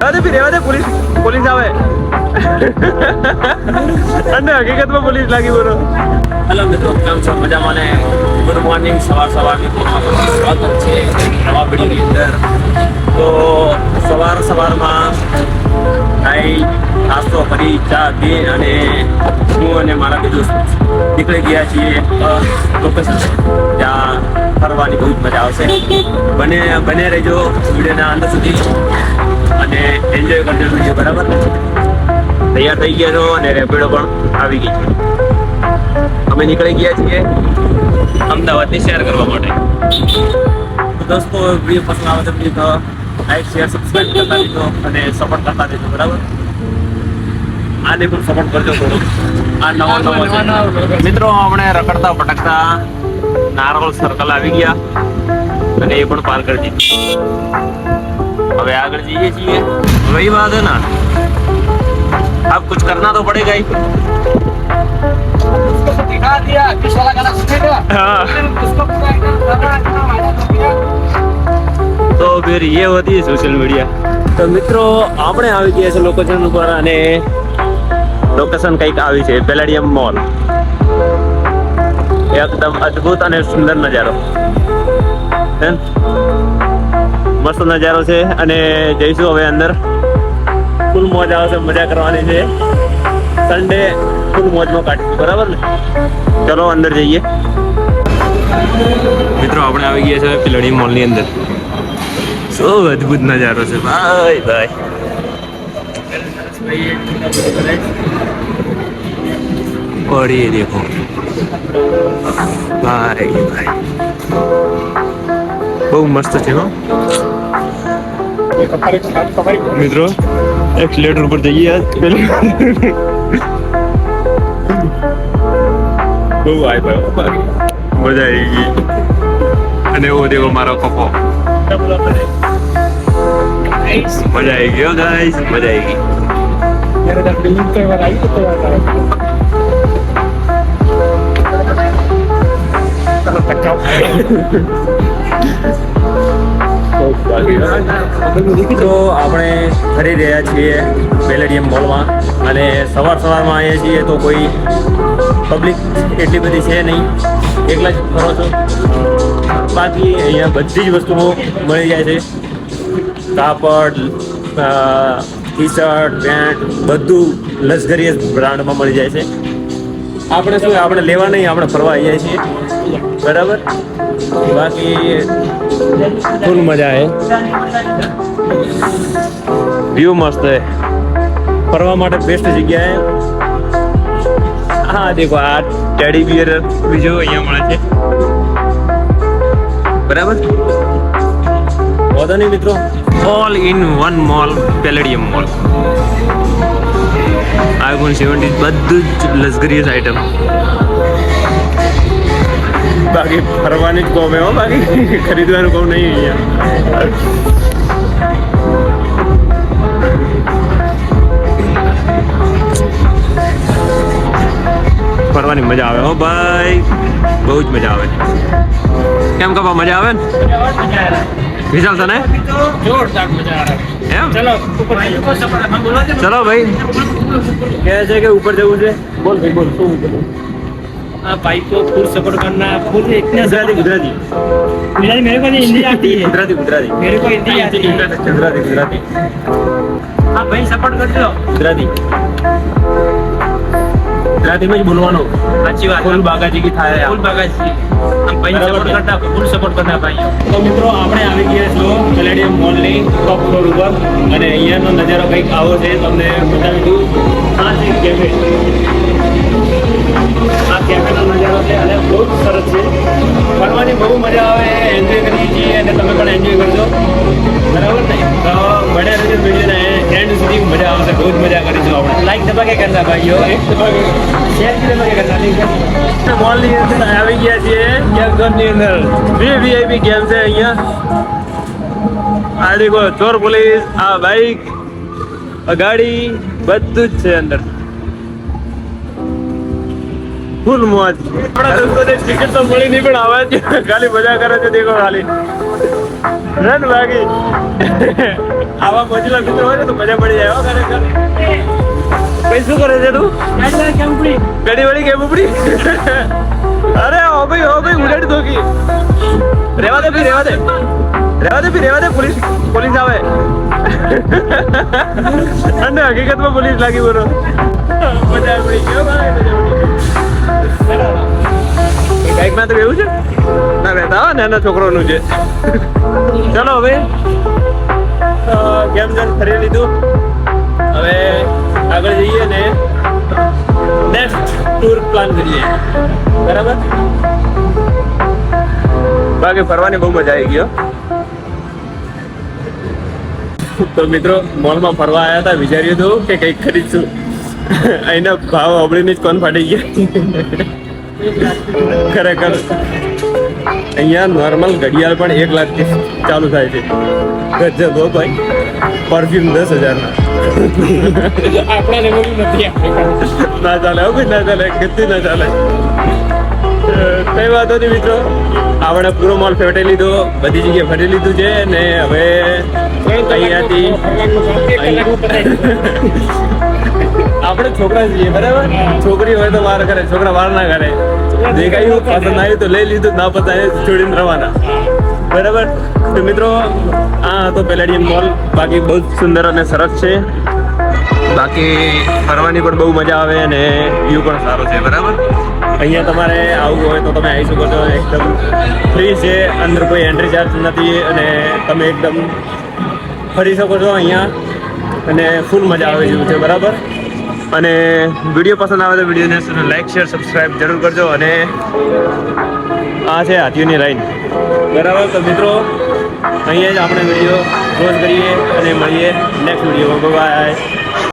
રેવા દે police આવે અને હકીકતમાં પોલીસ લાગી બોલો. હેલો મિત્રો, કેમ છો? મજામાં ને? Good morning. સવારની સ્વાગત છે નવા વિડીયોની અંદર. તો સવારમાં નાસ્તો કરી ચા પી અને હું અને મારા બે દોસ્ત નીકળી ગયા છીએ લોકેશન ત્યાં ફરવાની બહુ જ મજા આવશે. બને રહેજો વિડીયોના અંત સુધી અને એન્જોય કરજો વિડીયો. બરાબર? તૈયાર થઈ ગયા છો અને રેપિડો પણ આવી ગઈ છે. અમે નીકળી ગયા છીએ અમદાવાદની શેર કરવા માટે. દોસ્તો, વિડીયો પસંદ આવે તો પ્લીઝ લાઈક શેર સબસ્ક્રાઈબ કરતા રહેજો અને સપોર્ટ કરતા રહેજો. બરાબર? આને પણ સપોર્ટ કરજો થોડો. આ નવો મિત્રો આપણે રખડતા ભટકતા નારોલ સર્કલ આવી ગયા અને એ પણ પાર કરી દીધું. હવે આગળ જઈએ છીએ. वही बात है ना, अब कुछ करना तो पड़ेगा ही. उसको तो दिखा दिया किस वाला गाना सुनेगा. उसको तो फिर ये होती है सोशल मीडिया. तो મિત્રો આપણે આવી ગયા છે લોકેશન ઉપર અને લોકેશન કંઈક આવી છે પેલેડિયમ મોલ. એકદમ અદ્ભુત અને સુંદર નજારો, મસ્ત નજારો છે અને જઈશું હવે અંદર. ફૂલ મોજ આવશે, મજા કરવાની છે. સન્ડે ફૂલ મોજમાં કાઢીશું. બરાબર ને? ચલો અંદર જઈએ. મિત્રો આપણે આવી ગયા છે પેલેડિયમ મોલની અંદર. શું અદ્ભુત નજારો છે ભાઈ. और ये देखो भाई બહુ મસ્ત છે હો મિત્રો. એક્સિલેટર ઉપર જઈએ પેલી બહુ આય ભાઈ, મજા આવી ગઈ. અને ઓ દેખો મારો કપો, મજા આવી ગયો ગાઈસ, મજા આવી ગઈ. તો આપણે ફરી રહ્યા છીએ પેલેડિયમ મોલમાં અને સવારમાં આવ્યા છીએ તો કોઈ પબ્લિક એટલી બધી છે નહીં, એકલા જ ફરો છો. બાકી અહીંયા બધી જ વસ્તુઓ મળી જાય છે. કાપડ, ટી શર્ટ, પેન્ટ બધું લક્ઝરિયસ બ્રાન્ડમાં મળી જાય છે. આપણે શું, આપણે લેવા નહીં, આપણે ફરવા આવ્યા છીએ. બરાબર? બાકી ફૂલ મજા है, વ્યૂ મસ્ત है, ફરવા માટે બેસ્ટ જગ્યા है. હા દેખો, આ ટેડી બિયર બીજો અહીંયા મળે છે. બરાબર? વાંધો નહીં મિત્રો, all in one mall, palladium mall. iPhone 17 બધું જ લક્ઝરિયસ આઈટમ. બાકી ફરવાની જ કોમ હો, બાકી ખરીદવાનું કોમ નહીં અહીંયા. ફરવાની મજા આવે હો ભાઈ, બહુ જ મજા આવે. કેમ કપા, મજા આવે ને? વિશાલ તને જોરદાર મજા આવે એમ? ચલો ભાઈ, કહે છે કે ઉપર જવું છે. બોલ ભાઈ, બોલ શું બોલું? भाई को फुल सपोर्ट करना, फुल इतने गुजराती मेरे को हिंदी आती है. गुजराती मेरे को हिंदी आती है. गुजराती हाँ भाई, सपोर्ट कर दो. गुजराती में बोलवानो. अच्छी बात. फुल बागाजी की थाय, फुल बागाजी. हम भाई सपोर्ट करता, फुल सपोर्ट करता भाई. તો મિત્રો આપણે આવી ગયા છો પેલેડિયમ મોલની ટોપ ફ્લોર ઉપર અને અહીંયાનો નજારો કંઈક આવો છે, તમને બતાવી દઉં. આ છે કેફે. આ કેફેનો નજારો છે અને બહુ જ સરસ છે. ફરવાની બહુ મજા આવે, એન્જોય કરીએ છીએ અને તમે પણ એન્જોય કરજો. બરાબર ને? તો બને રહેજો વિડીયોને એન્ડ સુધી, મજા આવશે, બહુ જ મજા કરીશું આપણે. લાઈક દબા કે કરતા ભાઈઓ, એક દબા કે શેર દબા કે કરતા. મોલની અંદર આવી ગયા છીએ ગેમ ઝોનની અંદર. વીઆઈપી ગેમ છે અહીંયા. આ દેખો, ચોર પોલીસ, આ બાઈક, ગાડી, બધું જ છે અંદર. ફૂલ મોજ. આપણા દોસ્તોને ટિકિટ તો મળી નહીં, પણ આવા જ ખાલી મજા કરે છે. દેખો ખાલી રન ભાગી. આવા મોજીલા મિત્રો હોય ને તો મજા પડી જાય હો ખરેખર. ભાઈ શું કરે છે તું? ઘડી વળી કેમ ઉપડી? અરે હો ભાઈ ઉડાડી દોકી. રેવા દે પોલીસ આવે. અને હકીકતમાં પોલીસ લાગી બોલો. મજા પડી ગયો ભાઈ. બાઈકમાં તો એવું છે ના રહેતા નાના છોકરોનું છે. ચલો હવે ગેમ ઝોન ફરી લીધું. હવે આગળ જઈએ ને નેક્સ્ટ ટૂર પ્લાન કરીએ. બરાબર. બાકી ફરવાની બહુ મજા આવી ગયો. તો મિત્રો મોલમાં ફરવા આવ્યા હતા. વિચાર્યું હતું કે કંઈક ખરીદશું. અહીંના ભાવ અબડીને જ કોણ ફાટી ગયા. ખરેખર અહીંયા નોર્મલ ઘડિયાળ પણ 1 લાખથી ચાલુ થાય છે. ગજબ હો ભાઈ. પરફ્યુમ 10,000 ના ચાલે હવે ના ચાલે કેટલી ના ચાલે. કઈ વાતો નહીં મિત્રો. આપણે પૂરો મોલ ફેરવી લીધો. બધી જગ્યાએ ફરી લીધું છે ને હવે અહીંયાથી આપણે છોકરા છીએ બરાબર. છોકરી હોય તો વાર કરે, છોકરા વાર ના કરે. દેખાયું પસંદ આવ્યું તો લઈ લીધું, ના પસંદ આવ્યું છોડીને રવાના. બરાબર. તો મિત્રો આ તો પેલેડિયમ મોલ બાકી બહુ જ સુંદર અને સરસ છે. બાકી ફરવાની પણ બહુ મજા આવે અને વ્યૂ પણ સારો છે. બરાબર. અહીંયા તમારે આવવું હોય તો તમે આવી શકો છો. એકદમ ફ્રી છે. અંદર કોઈ એન્ટ્રી ચાર્જ નથી અને તમે એકદમ ફરી શકો છો અહીંયા અને ફૂલ મજા આવે એવું છે. બરાબર. અને વિડીયો પસંદ આવે તો વિડીયોને લાઈક શેર સબસ્ક્રાઈબ જરૂર કરજો. અને આ છે હાથીઓની લાઈન. બરાબર. તો મિત્રો અહીંયા જ આપણે વિડીયો ક્લોઝ કરીએ અને મળીએ નેક્સ્ટ વિડીયોમાં. બાય.